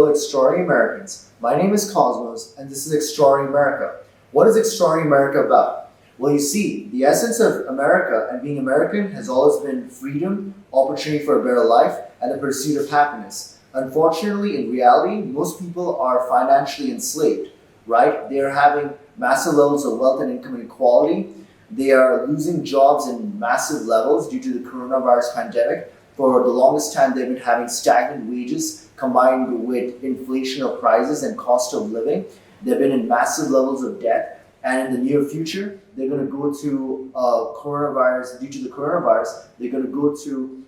Hello, Extraordinary Americans. My name is Cosmos, and this is Extraordinary America. What is Extraordinary America about? Well, you see, the essence of America and being American has always been freedom, opportunity for a better life, and the pursuit of happiness. Unfortunately, in reality, most people are financially enslaved, right? They are having massive levels of wealth and income inequality. They are losing jobs in massive levels due to the coronavirus pandemic. For the longest time, they've been having stagnant wages combined with inflation of prices and cost of living. They've been in massive levels of debt. And in the near future, they're going to go to coronavirus. Due to the coronavirus, they're going to go to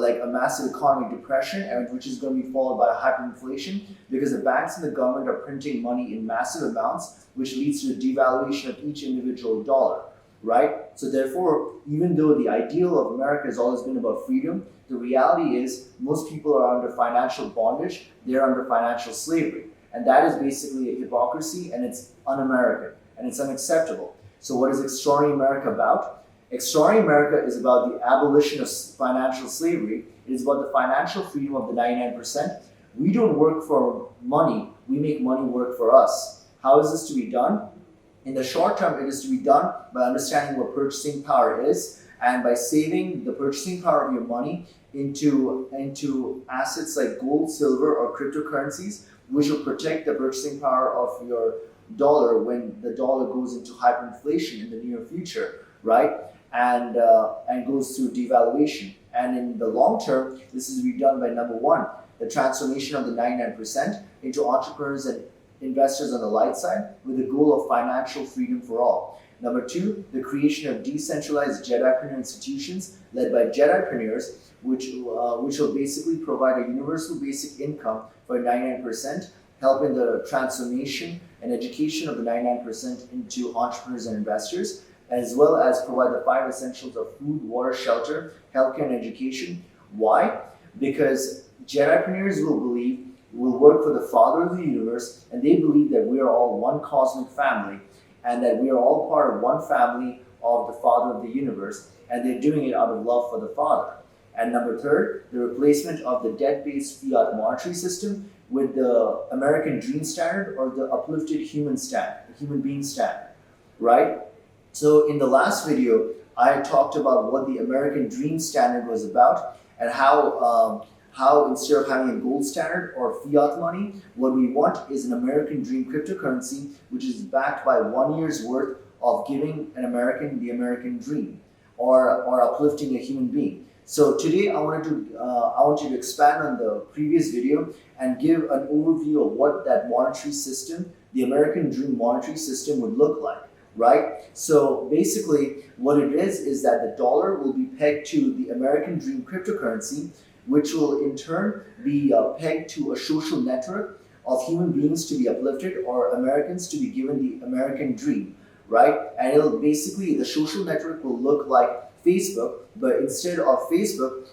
like a massive economic depression, and which is going to be followed by hyperinflation, because the banks and the government are printing money in massive amounts, which leads to the devaluation of each individual dollar. Right? So therefore, even though the ideal of America has always been about freedom, the reality is most people are under financial bondage, they're under financial slavery. And that is basically a hypocrisy, and it's un-American, and it's unacceptable. So what is Extraordinary America about? Extraordinary America is about the abolition of financial slavery. It is about the financial freedom of the 99%. We don't work for money, we make money work for us. How is this to be done? In the short term, it is to be done by understanding what purchasing power is, and by saving the purchasing power of your money into assets like gold, silver, or cryptocurrencies, which will protect the purchasing power of your dollar when the dollar goes into hyperinflation in the near future, right? And goes through devaluation. And in the long term, this is to be done by number one, the transformation of the 99% into entrepreneurs and investors on the light side, with the goal of financial freedom for all. Number two, the creation of decentralized Jedipreneur institutions led by Jedipreneurs, which will basically provide a universal basic income for 99%, helping the transformation and education of the 99% into entrepreneurs and investors, as well as provide the 5 essentials of food, water, shelter, healthcare, and education. Why? Because Jedipreneurs will work for the Father of the universe, and they believe that we are all one cosmic family, and that we are all part of one family of the Father of the universe, and they're doing it out of love for the Father. And number third, the replacement of the debt-based fiat monetary system with the American Dream Standard, or the uplifted human being standard, right? So in the last video, I talked about what the American Dream Standard was about, and how instead of having a gold standard or fiat money, what we want is an American Dream cryptocurrency, which is backed by 1 year's worth of giving an American the American dream, or uplifting a human being. So today I want you to expand on the previous video and give an overview of what that monetary system, the American Dream monetary system, would look like. Right? So basically what it is that the dollar will be pegged to the American Dream cryptocurrency, which will in turn be pegged to a social network of human beings to be uplifted, or Americans to be given the American dream, right? And it'll basically, the social network will look like Facebook, but instead of Facebook,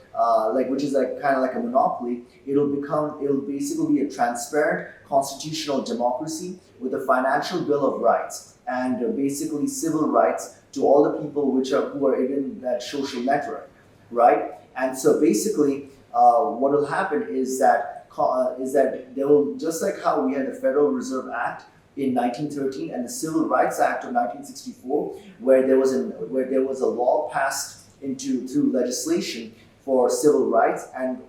which is like kind of like a monopoly, it'll basically be a transparent constitutional democracy with a financial bill of rights, and basically civil rights to all the people who are in that social network, right? And so basically, what will happen is that there will, just like how we had the Federal Reserve Act in 1913 and the Civil Rights Act of 1964, where there was a law passed through legislation for civil rights, and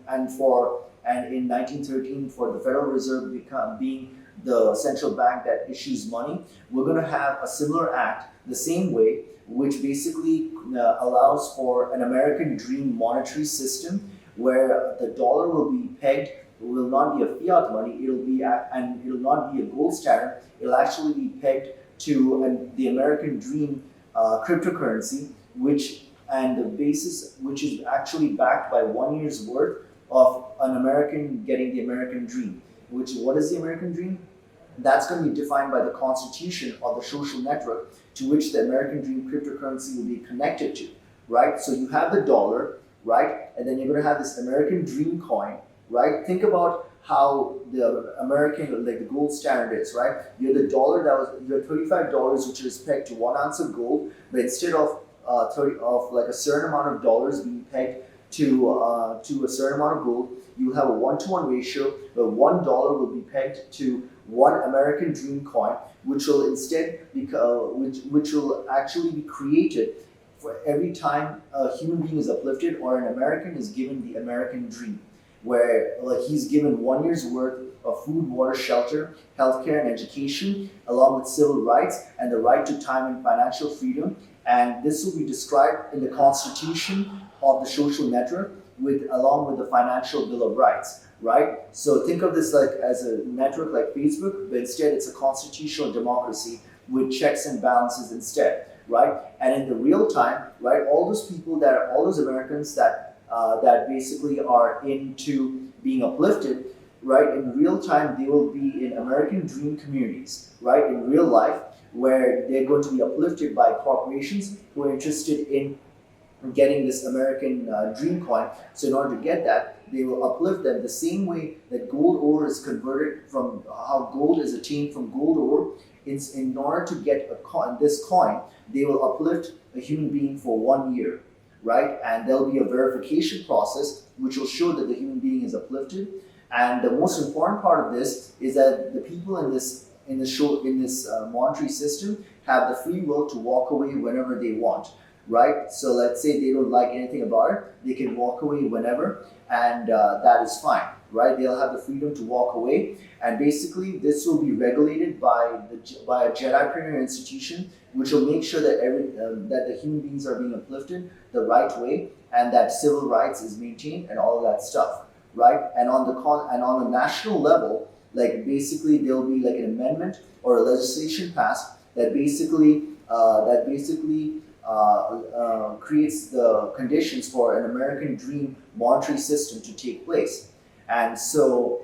in 1913 for the Federal Reserve being the central bank that issues money, we're going to have a similar act the same way, which basically allows for an American Dream monetary system, where the dollar will be pegged, will not be a fiat money, and it'll not be a gold standard, it'll actually be pegged to the American Dream cryptocurrency, which is actually backed by 1 year's worth of an American getting the American Dream. What is the American Dream? That's going to be defined by the constitution of the social network to which the American Dream cryptocurrency will be connected to, right? So you have the dollar, right? And then you're going to have this American Dream coin, right? Think about how the American, like the gold standard is, right? You have the dollar you have $35, which is pegged to 1 ounce of gold, but instead of a certain amount of dollars being pegged to a certain amount of gold, you'll have a one-to-one ratio where $1 will be pegged to one American dream coin, which will instead which will actually be created for every time a human being is uplifted or an American is given the American dream, where he's given 1 year's worth of food, water, shelter, healthcare, and education, along with civil rights and the right to time and financial freedom. And this will be described in the constitution of the social network along with the financial bill of rights, right? So think of this like as a network like Facebook, but instead it's a constitutional democracy with checks and balances instead, right? And in the real time, right, all those Americans that basically are into being uplifted, right, in real time they will be in American dream communities, right, in real life, where they're going to be uplifted by corporations who are interested in getting this American dream coin. So in order to get that, they will uplift them the same way that gold ore is converted from how gold is attained from gold ore. In order to get this coin, they will uplift a human being for 1 year, right? And there'll be a verification process which will show that the human being is uplifted. And the most important part of this is that the people in this monetary system have the free will to walk away whenever they want, right? So let's say they don't like anything about it, they can walk away whenever, and that is fine, right? They'll have the freedom to walk away, and basically this will be regulated by a Jedipreneur institution, which will make sure that that the human beings are being uplifted the right way, and that civil rights is maintained, and all of that stuff, right? And on the national level, like basically there'll be like an amendment or a legislation passed that basically creates the conditions for an American dream monetary system to take place. And so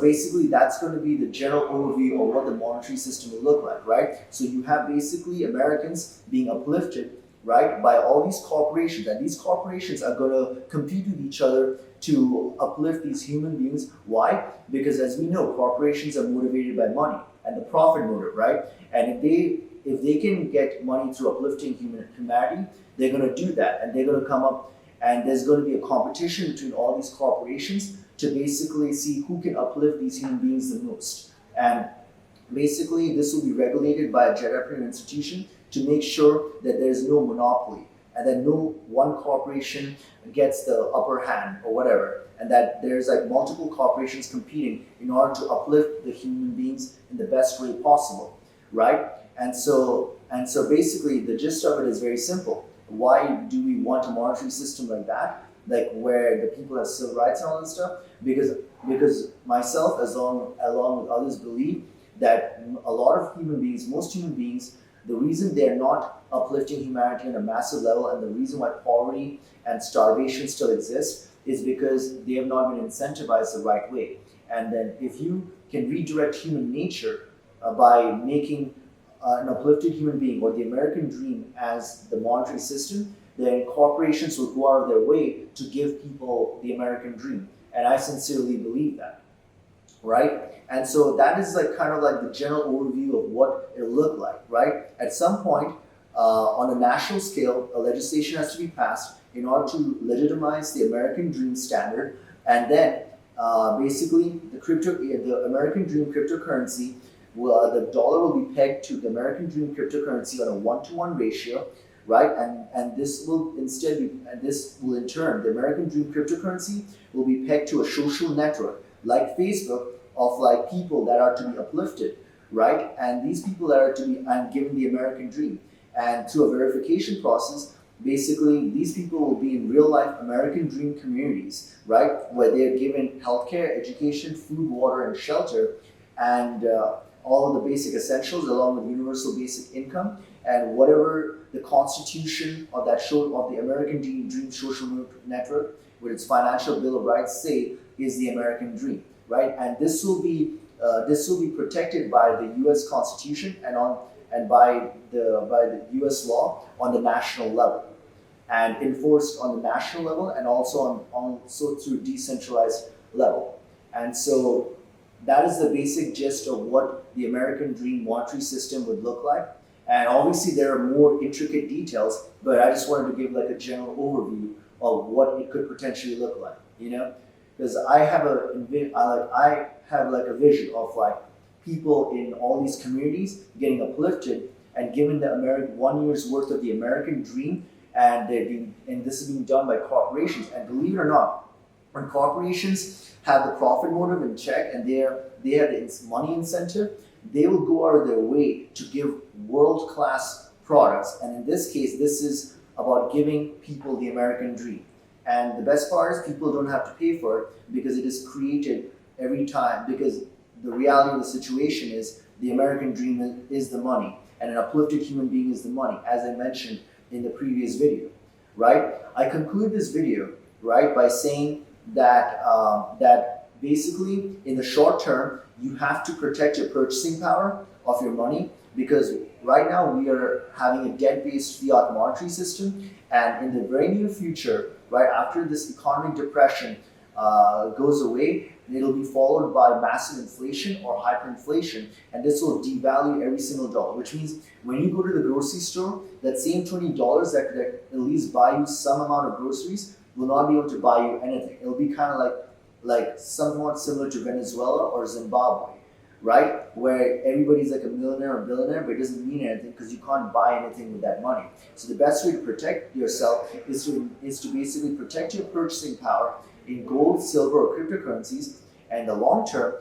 basically that's going to be the general overview of what the monetary system will look like, right? So you have basically Americans being uplifted, right, by all these corporations, and these corporations are going to compete with each other to uplift these human beings. Why? Because as we know, corporations are motivated by money and the profit motive, right? And if they can get money through uplifting humanity, they're going to do that, and they're going to come up, and there's going to be a competition between all these corporations to basically see who can uplift these human beings the most. And basically this will be regulated by a Jedipreneur institution to make sure that there's no monopoly and that no one corporation gets the upper hand or whatever, and that there's like multiple corporations competing in order to uplift the human beings in the best way possible, right? And so basically the gist of it is very simple. Why do we want a monetary system like that, like where the people have civil rights and all that stuff? Because myself, along with others, believe that a lot of human beings, most human beings, the reason they're not uplifting humanity on a massive level, and the reason why poverty and starvation still exist, is because they have not been incentivized the right way. And then if you can redirect human nature by making an uplifted human being or the American dream as the monetary system, then corporations will go out of their way to give people the American dream. And I sincerely believe that, right? And so that is like kind of like the general overview of what it'll look like, right? At some point, on a national scale, a legislation has to be passed in order to legitimize the American dream standard, and then basically the American dream cryptocurrency, the dollar will be pegged to the American dream cryptocurrency on a 1-to-1 ratio, right? And this will in turn, the American dream cryptocurrency will be pegged to a social network like Facebook of like people that are to be uplifted, right? And these people that are to be given the American dream, and through a verification process, basically these people will be in real life American dream communities, right, where they're given healthcare, education, food, water, and shelter, and all of the basic essentials along with universal basic income, and whatever the constitution of the American dream social network with its financial bill of rights say is the American dream, right? And this will be protected by the U.S. Constitution and by the U.S. law on the national level, and enforced on the national level, and also through decentralized level. And so that is the basic gist of what the American dream monetary system would look like. And obviously there are more intricate details, but I just wanted to give like a general overview of what it could potentially look like, you know? because I have a vision of like people in all these communities getting uplifted and given the American 1 year's worth of the American dream, and this is being done by corporations. And believe it or not, when corporations have the profit motive in check and they have the money incentive, they will go out of their way to give world-class products. And in this case, this is about giving people the American dream. And the best part is people don't have to pay for it because it is created every time, because the reality of the situation is the American dream is the money, and an uplifted human being is the money, as I mentioned in the previous video, right? I conclude this video, right, by saying that that basically in the short term, you have to protect your purchasing power of your money, because right now we are having a debt-based fiat monetary system, and in the very near future, right after this economic depression goes away, it'll be followed by massive inflation or hyperinflation, and this will devalue every single dollar, which means when you go to the grocery store, that same $20 that could at least buy you some amount of groceries will not be able to buy you anything. It'll be kind of like somewhat similar to Venezuela or Zimbabwe, right? Where everybody's like a millionaire or billionaire, but it doesn't mean anything because you can't buy anything with that money. So the best way to protect yourself is to basically protect your purchasing power in gold, silver, or cryptocurrencies. And in the long term,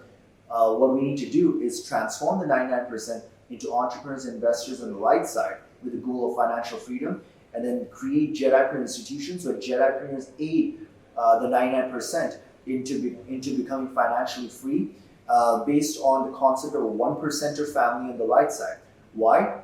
what we need to do is transform the 99% into entrepreneurs and investors on the right side with the goal of financial freedom, and then create Jedipreneur institutions where Jedipreneurs aid the 99% into becoming financially free, based on the concept of a 1%er family on the right side. Why?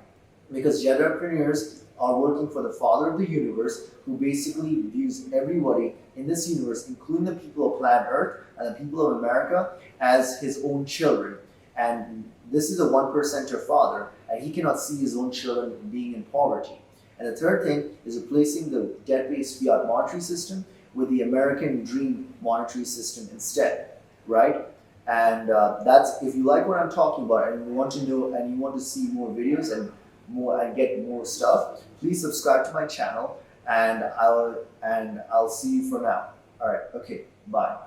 Because Jedipreneurs are working for the Father of the universe, who basically views everybody in this universe, including the people of planet Earth and the people of America, as his own children. And this is a 1%er father, and he cannot see his own children being in poverty. And the third thing is replacing the debt-based fiat monetary system with the American dream monetary system instead, right? And that's, if you like what I'm talking about and you want to know and you want to see more videos and get more stuff, please subscribe to my channel, and I'll see you for now. All right, okay, bye.